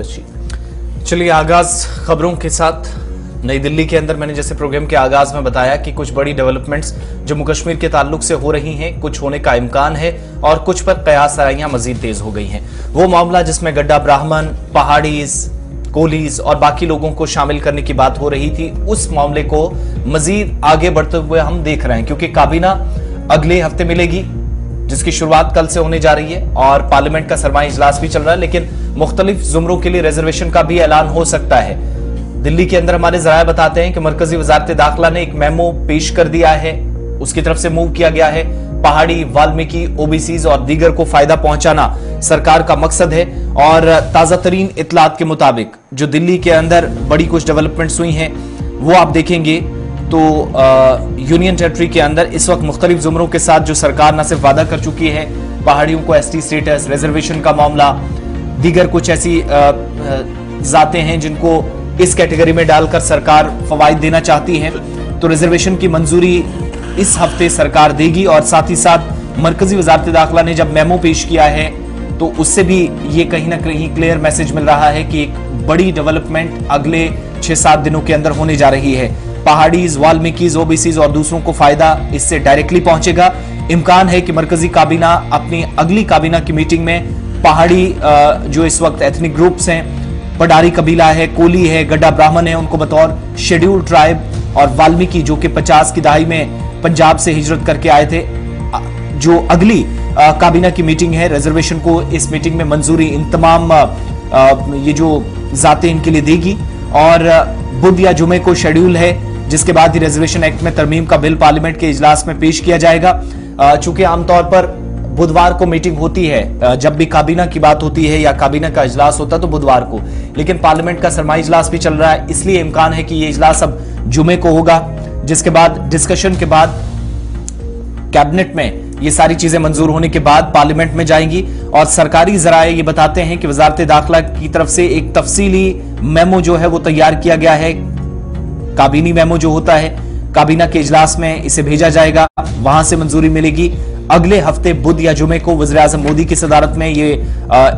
सरफराज जी। चलिए आगाज खबरों के साथ। नई दिल्ली के अंदर मैंने जैसे प्रोग्राम के आगाज में बताया कि कुछ बड़ी डेवलपमेंट्स जम्मू कश्मीर के ताल्लुक से हो रही हैं, कुछ होने का इम्कान है और कुछ पर कयास आराइयां मजीद तेज हो गई हैं। वो मामला जिसमें गड्ढा ब्राह्मण, पहाड़ीज, कोलीज और बाकी लोगों को शामिल करने की बात हो रही थी, उस मामले को मजीद आगे बढ़ते हुए हम देख रहे हैं, क्योंकि काबीना अगले हफ्ते मिलेगी जिसकी शुरुआत कल से होने जा रही है और पार्लियामेंट का सरमाई इजलास भी चल रहा है, लेकिन मुख्तलिफ जुमरों के लिए रिजर्वेशन का भी ऐलान हो सकता है। दिल्ली के अंदर हमारे जराये बताते हैं कि मरकजी वजारत दाखिला ने एक मेमो पेश कर दिया है, उसकी तरफ से मूव किया गया है। पहाड़ी, वाल्मीकि, ओबीसीज और दीगर को फायदा पहुंचाना सरकार का मकसद है। और ताजा तरीन इतलात के मुताबिक जो दिल्ली के अंदर बड़ी कुछ डेवलपमेंट्स हुई हैं वो आप देखेंगे तो यूनियन टेरिटरी के अंदर इस वक्त मुख्तलिफ जुमरों के साथ जो सरकार न सिर्फ वादा कर चुकी है, पहाड़ियों को एसटी स्टेटस, रिजर्वेशन का मामला, दीगर कुछ ऐसी जातें हैं जिनको इस कैटेगरी में डालकर सरकार फवाइद देना चाहती है, तो रिजर्वेशन की मंजूरी इस हफ्ते सरकार देगी। और साथ ही साथ मरकजी वजारत दाखिला ने जब मेमो पेश किया है तो उससे भी ये कहीं ना कहीं क्लियर मैसेज मिल रहा है कि एक बड़ी डेवलपमेंट अगले 6-7 दिनों के अंदर होने जा रही है। पहाड़ीज, वाल्मीकिज, ओबीसीज और दूसरों को फायदा इससे डायरेक्टली पहुंचेगा। इम्कान है कि मरकजी काबीना अपनी अगली काबीना की मीटिंग में पहाड़ी जो इस वक्त एथनिक ग्रुप्स हैं, पडारी कबीला है, कोली है, गड्ढा ब्राह्मण है, उनको बतौर शेड्यूल्ड ट्राइब, और वाल्मीकि जो कि 50 की दहाई में पंजाब से हिजरत करके आए थे, जो अगली काबीना की मीटिंग है, रिजर्वेशन को इस मीटिंग में मंजूरी इन तमाम ये जो जातें इनके लिए देगी। और बुध या जुमे को शेड्यूल है, जिसके बाद ही रिजर्वेशन एक्ट में तरमीम का बिल पार्लियामेंट के इजलास में पेश किया जाएगा। चूंकि आमतौर पर बुधवार को मीटिंग होती है, जब भी काबीना की बात होती है या काबीना का इजलास होता है तो बुधवार को, लेकिन पार्लियामेंट का सरमाई इजलास भी चल रहा है, इसलिए इम्कान है कि ये इजलास अब जुमे को होगा, जिसके बाद डिस्कशन के बाद कैबिनेट में ये सारी चीजें मंजूर होने के बाद पार्लियामेंट में जाएंगी। और सरकारी जराये ये बताते हैं कि वजारत दाखिला की तरफ से एक तफसीली मेमो जो है वो तैयार किया गया है। काबीनी मेमो जो होता है, काबीना के इजलास में इसे भेजा जाएगा, वहां से मंजूरी मिलेगी। अगले हफ्ते बुध या जुमे को वज़ीर आज़म मोदी की सदारत में ये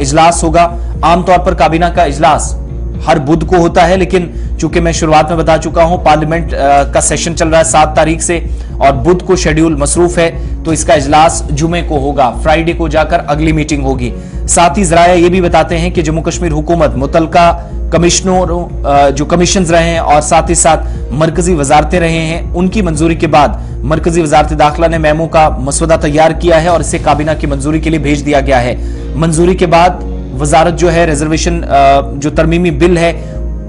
इजलास होगा। आमतौर पर काबीना का इजलास हर बुध को होता है, लेकिन चूंकि मैं शुरुआत में बता चुका हूं पार्लियामेंट का सेशन चल रहा है 7 तारीख से और बुध को शेड्यूल मसरूफ है, तो इसका इजलास जुमे को होगा, फ्राइडे को जाकर अगली मीटिंग होगी। साथ ही जराया ये भी बताते हैं कि जम्मू कश्मीर हुकूमत मुतलका कमिश्नरों जो कमीशन रहे हैं और साथ ही साथ मरकजी वजारतें रहे हैं, उनकी मंजूरी के बाद मरकजी वजारत दाखिला ने मेमो का मसवदा तैयार किया है और इसे काबीना की मंजूरी के लिए भेज दिया गया है। मंजूरी के बाद वजारत जो है रिजर्वेशन जो तरमीमी बिल है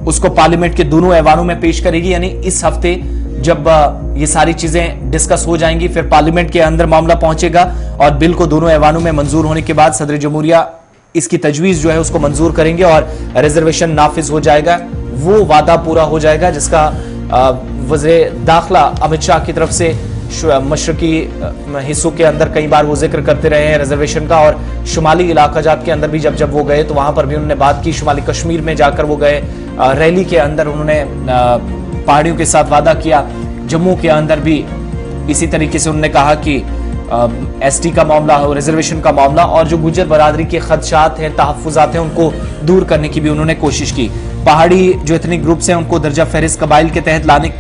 उसको पार्लियामेंट के दोनों ऐवानों में पेश करेगी, यानी इस हफ्ते जब ये सारी चीजें डिस्कस हो जाएंगी फिर पार्लियामेंट के अंदर मामला पहुंचेगा और बिल को दोनों ऐवानों में मंजूर होने के बाद सदर जमहूरिया इसकी तजवीज जो है उसको मंजूर करेंगे और रिजर्वेशन नाफिज हो जाएगा। वो वादा पूरा हो जाएगा जिसका वज़ीर दाखिला अमित शाह की तरफ से मशरकी हिस्सों के अंदर कई बार वो जिक्र करते रहे हैं रिजर्वेशन का, और शुमाली इलाका जात के अंदर भी जब वो गए तो वहां पर भी उन्होंने बात की। शुमाली कश्मीर में जाकर वो गए, रैली के अंदर उन्होंने पहाड़ियों के साथ वादा किया। जम्मू के अंदर भी इसी तरीके से उन्होंने कहा कि एसटी का मामला हो, रिजर्वेशन का मामला और जो गुजर बरादरी के खदशात हैं, तहफ्फुजात हैं, उनको दूर करने की भी उन्होंने कोशिश की। पहाड़ी जो एथनिक ग्रुप्स हैं उनको दर्जा फहरिस्त कबाइल के तहत लाने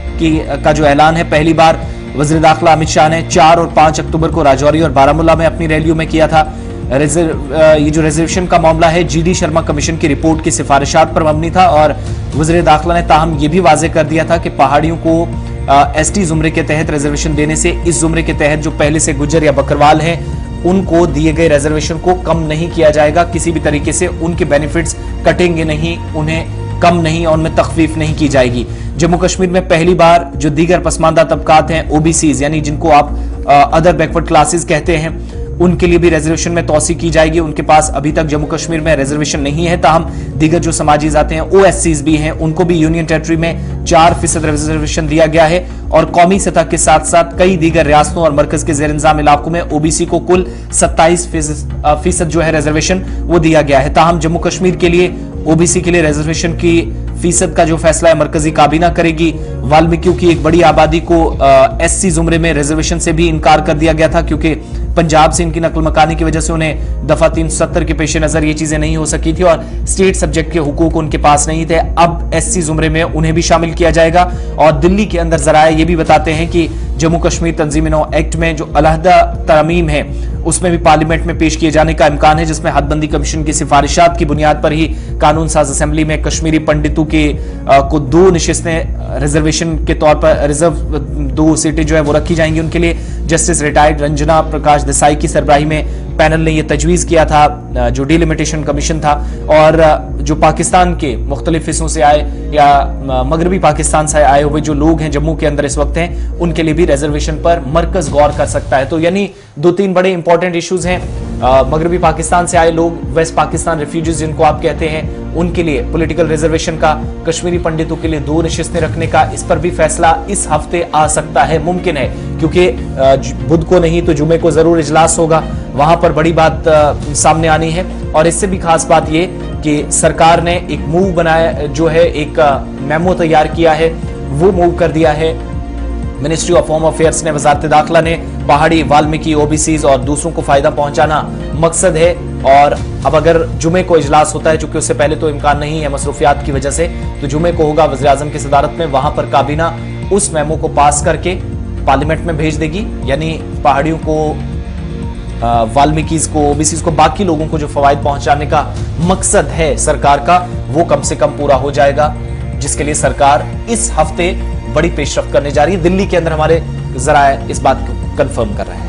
का जो ऐलान है पहली बार वज़ीर दाखिला अमित शाह ने 4 और 5 अक्टूबर को राजौरी और बारामूला में अपनी रैलियों में किया था। ये जो रिजर्वेशन का मामला है जीडी शर्मा कमीशन की रिपोर्ट की सिफारिशात पर मबनी था और वज़ीर दाखिला ने ताहम ये भी वाजे कर दिया था कि पहाड़ियों को एसटी जुमरे के तहत रिजर्वेशन देने से इस जुमरे के तहत जो पहले से गुजर या बकरवाल हैं उनको दिए गए रिजर्वेशन को कम नहीं किया जाएगा, किसी भी तरीके से उनके बेनिफिट्स कटेंगे नहीं, उन्हें कम नहीं और उनमें तखफीफ नहीं की जाएगी। जम्मू कश्मीर में पहली बार जो दीगर पसमानदा तबकात हैं ओबीसीज यानी जिनको आप अदर बैकवर्ड क्लासेस कहते हैं उनके लिए भी रिजर्वेशन में तौसी की जाएगी। उनके पास अभी तक जम्मू कश्मीर में रिजर्वेशन नहीं है, ताहम दीगर जो समाजी जाते हैं ओएससीज भी हैं उनको भी यूनियन टेरिटरी में 4% रिजर्वेशन दिया गया है और कौमी सतह के साथ साथ कई दीगर रियासतों और मरकज के जेर इंतजाम इलाकों में ओबीसी को कुल 27% जो है रिजर्वेशन वो दिया गया है। ताहम जम्मू कश्मीर के लिए ओबीसी के लिए रिजर्वेशन की फीसद का जो फैसला है मरकजी काबीना करेगी। वाल्मीकियों की एक बड़ी आबादी को एससी जुमरे में रिजर्वेशन से भी इनकार कर दिया गया था क्योंकि पंजाब से इनकी नकल मकानी की वजह से उन्हें दफा 370 के पेश नजर ये चीजें नहीं हो सकी थी और स्टेट सब्जेक्ट के हुकूक उनके पास नहीं थे। अब एससी जुमरे में उन्हें भी शामिल किया जाएगा। और दिल्ली के अंदर जराए ये भी बताते हैं कि जम्मू कश्मीर तंजीम-ए-नौ एक्ट में जो अलहदा तरमीम है उसमें भी पार्लियामेंट में पेश किए जाने का इम्कान है, जिसमें हदबंदी कमीशन की सिफारिशात की बुनियाद पर ही कानून साज असेंबली में कश्मीरी पंडितों को 2 निशिस्तें रिजर्वेशन के तौर पर रिजर्व 2 सीटें जो है वो रखी जाएंगी उनके लिए। जस्टिस रिटायर्ड रंजना प्रकाश देसाई की सरबराही में पैनल ने यह तजवीज किया था, जो डिलिमिटेशन कमीशन था। और जो पाकिस्तान के मुख्तलिफ हिस्सों से आए या मगरबी पाकिस्तान से आए हुए जो लोग हैं जम्मू के अंदर इस वक्त हैं, उनके लिए भी रिजर्वेशन पर मरकज गौर कर सकता है। तो यानी 2-3 बड़े इंपॉर्टेंट इश्यूज हैं। मगरबी पाकिस्तान से आए लोग, वेस्ट पाकिस्तान रिफ्यूजीज जिनको आप कहते हैं, उनके लिए पॉलिटिकल रिजर्वेशन का, कश्मीरी पंडितों के लिए 2 निशिस्तें रखने का, इस पर भी फैसला इस हफ्ते आ सकता है, मुमकिन है, क्योंकि बुध को नहीं तो जुमे को जरूर इजलास होगा, वहां पर बड़ी बात सामने आनी है। और इससे भी खास बात यह कि सरकार ने एक मूव बनाया, जो है एक मेमो तैयार किया है, वो मूव कर दिया है मिनिस्ट्री ऑफ होम अफेयर्स ने, वजारत दाखिला ने। पहाड़ी, वाल्मीकि, ओबीसीज और दूसरों को फायदा पहुंचाना मकसद है। और अब अगर जुमे को इजलास होता है, चूंकि उससे पहले तो इम्कान नहीं है मसरूफियात की वजह से, तो जुमे को होगा वज़ीर आज़म की सदारत में, वहां पर काबीना उस मेमो को पास करके पार्लियामेंट में भेज देगी। यानी पहाड़ियों को, वाल्मीकिस को, ओबीसीज को, बाकी लोगों को जो फवायद पहुंचाने का मकसद है सरकार का, वो कम से कम पूरा हो जाएगा, जिसके लिए सरकार इस हफ्ते बड़ी पेशरफ्त करने जा रही है। दिल्ली के अंदर हमारे जराए इस बात को कंफर्म कर रहे हैं।